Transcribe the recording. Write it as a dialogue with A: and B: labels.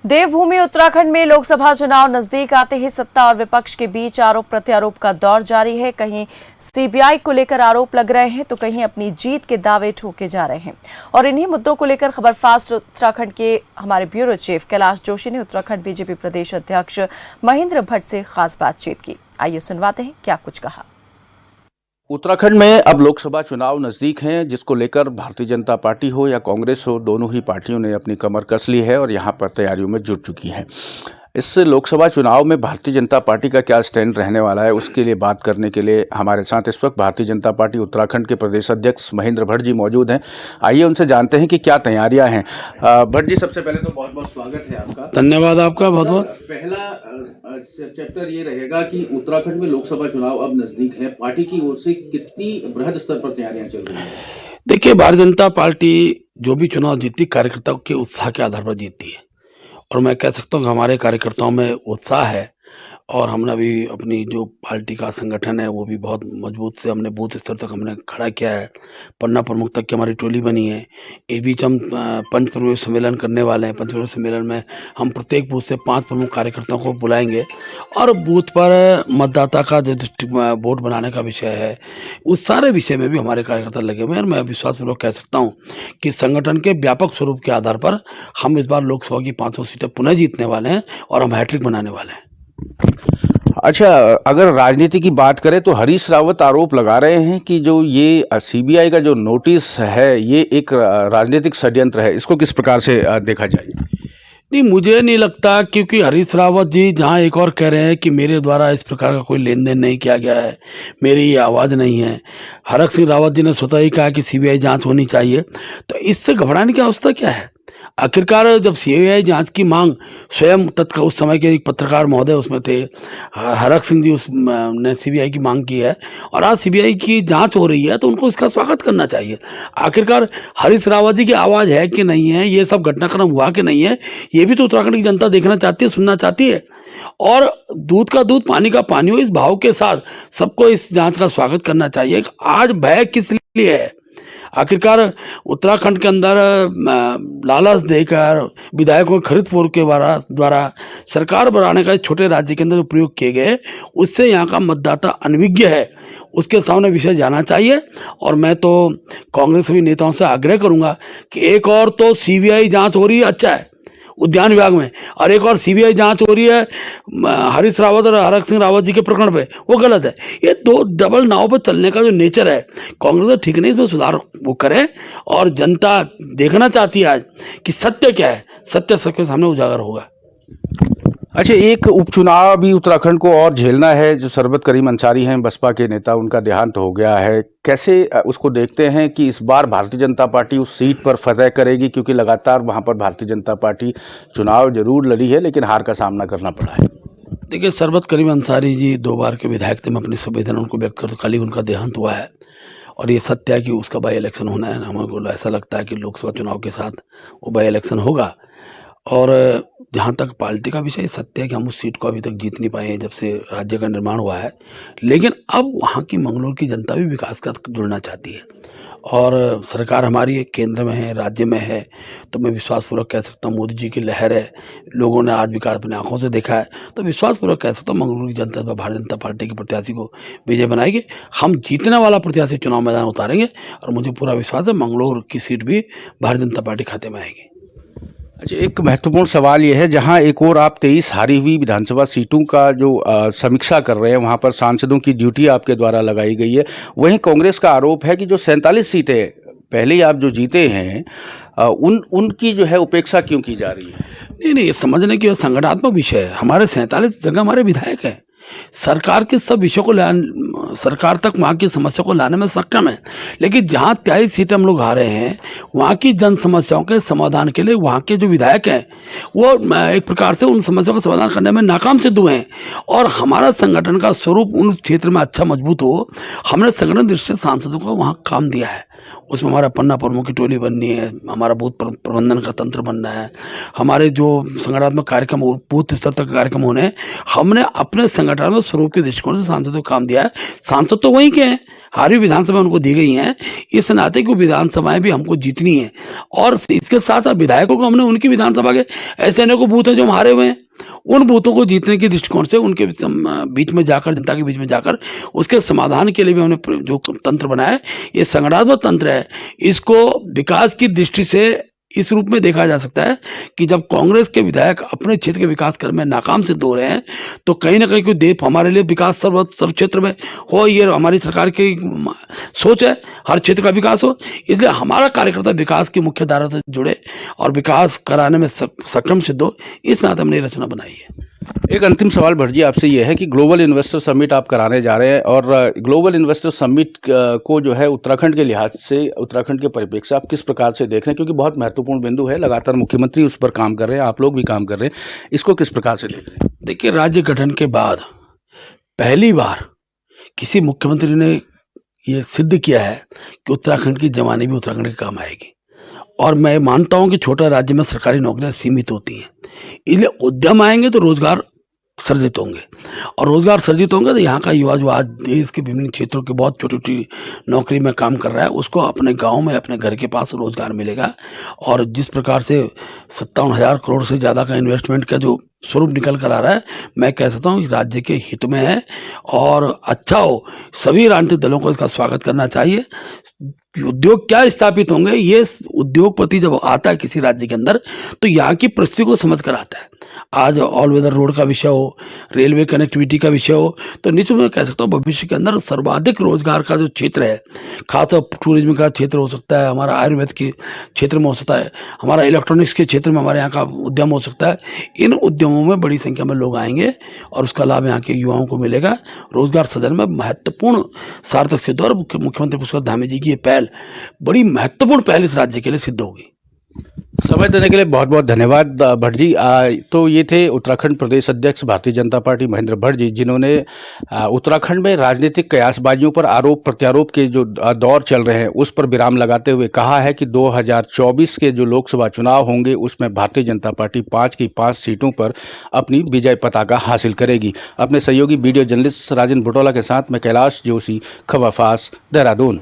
A: देवभूमि उत्तराखंड में लोकसभा चुनाव नजदीक आते ही सत्ता और विपक्ष के बीच आरोप प्रत्यारोप का दौर जारी है। कहीं सीबीआई को लेकर आरोप लग रहे हैं तो कहीं अपनी जीत के दावे ठोके जा रहे हैं। और इन्हीं मुद्दों को लेकर खबर फास्ट उत्तराखंड के हमारे ब्यूरो चीफ कैलाश जोशी ने उत्तराखंड बीजेपी प्रदेश अध्यक्ष महेंद्र भट्ट से खास बातचीत की। आइए सुनवाते हैं क्या कुछ कहा।
B: उत्तराखंड में अब लोकसभा चुनाव नजदीक हैं, जिसको लेकर भारतीय जनता पार्टी हो या कांग्रेस हो, दोनों ही पार्टियों ने अपनी कमर कस ली है और यहां पर तैयारियों में जुट चुकी हैं। इस लोकसभा चुनाव में भारतीय जनता पार्टी का क्या स्टैंड रहने वाला है, उसके लिए बात करने के लिए हमारे साथ इस वक्त भारतीय जनता पार्टी उत्तराखंड के प्रदेश अध्यक्ष महेंद्र भट्ट जी मौजूद हैं। आइए उनसे जानते हैं कि क्या तैयारियां हैं। भट्ट जी, सबसे पहले तो बहुत बहुत स्वागत है आपका।
C: धन्यवाद आपका बहुत बहुत।
B: पहला चैप्टर ये रहेगा कि उत्तराखंड में लोकसभा चुनाव अब नजदीक है, पार्टी की ओर से कितनी बृहद स्तर पर तैयारियां चल रही हैं?
C: देखिए, भारतीय जनता पार्टी जो भी चुनाव जीतती कार्यकर्ताओं के उत्साह के आधार पर जीतती है और मैं कह सकता हूँ कि हमारे कार्यकर्ताओं में उत्साह है और हमने अभी अपनी जो पार्टी का संगठन है वो भी बहुत मजबूत से हमने बूथ स्तर तक हमने खड़ा किया है। पन्ना प्रमुख तक की हमारी टोली बनी है। इस बीच हम पंच प्रवेश सम्मेलन करने वाले हैं। पंच प्रवेश सम्मेलन में हम प्रत्येक बूथ से 5 प्रमुख कार्यकर्ताओं को बुलाएंगे और बूथ पर मतदाता का जो वोट बनाने का विषय है उस सारे विषय में भी हमारे कार्यकर्ता लगे हुए हैं। और मैं विश्वासपूर्वक कह सकता हूँ कि संगठन के व्यापक स्वरूप के आधार पर हम इस बार लोकसभा की 500 सीटें पुनः जीतने वाले हैं और हम हैट्रिक बनाने वाले हैं।
B: अच्छा, अगर राजनीति की बात करें तो हरीश रावत आरोप लगा रहे हैं कि जो ये सीबीआई का जो नोटिस है ये एक राजनीतिक षड्यंत्र है। इसको किस प्रकार से देखा जाए?
C: नहीं, मुझे नहीं लगता, क्योंकि हरीश रावत जी जहां एक और कह रहे हैं कि मेरे द्वारा इस प्रकार का कोई लेन देन नहीं किया गया है, मेरी ये आवाज़ नहीं है। हरक सिंह रावत जी ने स्वतः ही कहा कि सीबीआई जांच होनी चाहिए। तो इससे घबराने की अवस्था क्या है? आखिरकार जब सीबीआई जांच की मांग स्वयं उस समय के एक पत्रकार महोदय उसमें थे, हरक सिंह जी ने सीबीआई की मांग की है और आज सीबीआई की जांच हो रही है तो उनको इसका स्वागत करना चाहिए। आखिरकार हरीश रावत जी की आवाज़ है कि नहीं है, ये सब घटनाक्रम हुआ कि नहीं है, ये भी तो उत्तराखंड की जनता देखना चाहती है, सुनना चाहती है। और दूध का दूध पानी का पानी हो, इस भाव के साथ सबको इस जांच का स्वागत करना चाहिए। आज भय किस लिए है? आखिरकार उत्तराखंड के अंदर लालच देकर विधायकों की खरीद फोड़ के द्वारा सरकार बनाने का छोटे राज्य के अंदर जो प्रयोग किए गए उससे यहाँ का मतदाता अनभिज्ञ है, उसके सामने विषय जाना चाहिए। और मैं तो कांग्रेस सभी नेताओं से आग्रह करूँगा कि एक और तो सीबीआई जांच हो रही है, अच्छा है, उद्यान विभाग में, और एक और सीबीआई जांच हो रही है हरीश रावत और हरक सिंह रावत जी के प्रकरण पे, वो गलत है। ये दो डबल नाव पर चलने का जो नेचर है कांग्रेस का ठीक नहीं, इसमें सुधार वो करे। और जनता देखना चाहती है आज कि सत्य क्या है, सत्य सबके सामने उजागर होगा।
B: अच्छा, एक उपचुनाव भी उत्तराखंड को और झेलना है। जो सरबत करीम अंसारी हैं बसपा के नेता, उनका देहांत हो गया है। कैसे उसको देखते हैं कि इस बार भारतीय जनता पार्टी उस सीट पर फतह करेगी? क्योंकि लगातार वहां पर भारतीय जनता पार्टी चुनाव जरूर लड़ी है लेकिन हार का सामना करना पड़ा है।
C: देखिए, सरबत करीम अंसारी जी 2 बार के विधायक थे। मैं अपनी संवेदना उनको व्यक्त करता हूँ। कल ही उनका देहांत हुआ है और ये सत्य है कि उसका बाई इलेक्शन होना है। हमको ऐसा लगता है कि लोकसभा चुनाव के साथ वो बाई इलेक्शन होगा। और जहाँ तक पार्टी का विषय, सत्य है कि हम उस सीट को अभी तक जीत नहीं पाए हैं जब से राज्य का निर्माण हुआ है। लेकिन अब वहाँ की मंगलौर की जनता भी विकास का जुड़ना चाहती है और सरकार हमारी केंद्र में है, राज्य में है। तो मैं विश्वासपूर्वक कह सकता हूँ मोदी जी की लहर है, लोगों ने आज विकास अपनी आंखों से देखा है। तो विश्वासपूर्वक कह सकता हूँ मंगलौर की जनता भारतीय जनता पार्टी के प्रत्याशी को विजय बनाएगी। हम जीतने वाला प्रत्याशी चुनाव मैदान उतारेंगे और मुझे पूरा विश्वास है मंगलौर की सीट भी भारतीय जनता पार्टी खाते में आएगी।
B: अच्छा, एक महत्वपूर्ण सवाल ये है, जहां एक और आप 23 हारी हुई विधानसभा सीटों का जो समीक्षा कर रहे हैं, वहां पर सांसदों की ड्यूटी आपके द्वारा लगाई गई है। वहीं कांग्रेस का आरोप है कि जो 47 सीटें पहले ही आप जो जीते हैं उनकी जो है उपेक्षा क्यों की जा रही है?
C: नहीं, ये समझने की संगठनात्मक विषय है। हमारे 47 जगह हमारे विधायक हैं। सरकार के सब विषयों को सरकार तक वहाँ की समस्या को लाने में सक्षम है। लेकिन जहाँ 23 सीटें हम लोग हारे हैं, वहाँ की जन समस्याओं के समाधान के लिए वहाँ के जो विधायक हैं वो एक प्रकार से उन समस्याओं का समाधान करने में नाकाम सिद्ध हुए हैं। और हमारा संगठन का स्वरूप उन क्षेत्र में अच्छा मजबूत हो, हमने संगठन दृष्टि से सांसदों को वहाँ काम दिया है। उसमें हमारा पन्ना प्रमुख की टोली बननी है, हमारा बूथ प्रबंधन का तंत्र बनना है, हमारे जो संगठनात्मक कार्यक्रम बूथ स्तर तक कार्यक्रम होने, हमने अपने संगठन सकारात्मक स्वरूप के दृष्टिकोण से सांसदों को काम दिया है। सांसद तो वहीं के हैं, हारी विधानसभा उनको दी गई हैं, इस नाते कि विधानसभाएं भी हमको जीतनी है और इसके साथ साथ विधायकों को हमने उनकी विधानसभा के ऐसे अनेकों बूथ हैं जो हम हारे हुए हैं, उन बूथों को जीतने के दृष्टिकोण से उनके बीच में जाकर, जनता के बीच में जाकर उसके समाधान के लिए भी हमने जो तंत्र बनाया है, ये संगठनात्मक तंत्र है। इसको विकास की दृष्टि से इस रूप में देखा जा सकता है कि जब कांग्रेस के विधायक अपने क्षेत्र के विकास करने में नाकाम सिद्ध हो रहे हैं, तो कहीं ना कहीं कोई देश हमारे लिए विकास सर्व क्षेत्र में हो, ये हमारी सरकार की सोच है, हर क्षेत्र का विकास हो। इसलिए हमारा कार्यकर्ता विकास की मुख्य धारा से जुड़े और विकास कराने में सक्षम सिद्ध हो, इस नाते हमने रचना बनाई है।
B: एक अंतिम सवाल भट्ट जी आपसे ये है कि ग्लोबल इन्वेस्टर समिट आप कराने जा रहे हैं और ग्लोबल इन्वेस्टर समिट को जो है उत्तराखंड के लिहाज से, उत्तराखंड के परिप्रेक्ष्य से आप किस प्रकार से देख रहे हैं, क्योंकि बहुत महत्वपूर्ण बिंदु है, लगातार मुख्यमंत्री उस पर काम कर रहे हैं, आप लोग भी काम कर रहे हैं, इसको किस प्रकार से देख रहे हैं?
C: देखिए, राज्य गठन के बाद पहली बार किसी मुख्यमंत्री ने ये सिद्ध किया है कि उत्तराखंड की जवानी भी उत्तराखंड के काम आएगी। और मैं मानता हूं कि छोटा राज्य में सरकारी नौकरियां सीमित होती हैं, इसलिए उद्यम आएंगे तो रोजगार सर्जित होंगे, और रोजगार सर्जित होंगे तो यहाँ का युवा जो आज देश के विभिन्न क्षेत्रों के बहुत छोटी छोटी नौकरी में काम कर रहा है, उसको अपने गांव में, अपने घर के पास रोजगार मिलेगा। और जिस प्रकार से 57,000 करोड़ से ज़्यादा का इन्वेस्टमेंट का जो स्वरूप निकल कर आ रहा है, मैं कह सकता हूँ राज्य के हित में है और अच्छा हो। सभी राजनीतिक दलों को इसका स्वागत करना चाहिए। उद्योग क्या स्थापित होंगे, ये उद्योगपति जब आता है किसी राज्य के अंदर तो यहाँ की परिस्थिति को समझ कर आता है। आज ऑल वेदर रोड का विषय हो, रेलवे कनेक्टिविटी का विषय हो, तो निश्चित मैं कह सकता हूँ भविष्य के अंदर सर्वाधिक रोजगार का जो क्षेत्र है, खासतौर टूरिज्म का क्षेत्र हो सकता है, हमारा आयुर्वेद के क्षेत्र में हो सकता है, हमारा इलेक्ट्रॉनिक्स के क्षेत्र में हमारे यहाँ का उद्यम हो सकता है। इन उद्यमों में बड़ी संख्या में लोग आएंगे और उसका लाभ यहाँ के युवाओं को मिलेगा। रोजगार सृजन में महत्वपूर्ण सार्थक सिद्ध और मुख्यमंत्री पुष्कर धामी जी की ये पहल बड़ी महत्वपूर्ण पहल इस राज्य के लिए सिद्ध होगी।
B: समय देने के लिए बहुत बहुत धन्यवाद भट्ट जी। तो ये थे उत्तराखंड प्रदेश अध्यक्ष भारतीय जनता पार्टी महेंद्र भट्ट जी, जिन्होंने उत्तराखंड में राजनीतिक कयासबाजियों पर आरोप प्रत्यारोप के जो दौर चल रहे हैं उस पर विराम लगाते हुए कहा है कि 2024 के जो लोकसभा चुनाव होंगे उसमें भारतीय जनता पार्टी 5 की 5 सीटों पर अपनी विजय पताका हासिल करेगी। अपने सहयोगी वीडियो जर्नलिस्ट राजन बुटोला के साथ मैं कैलाश जोशी, खबर फास्ट, देहरादून।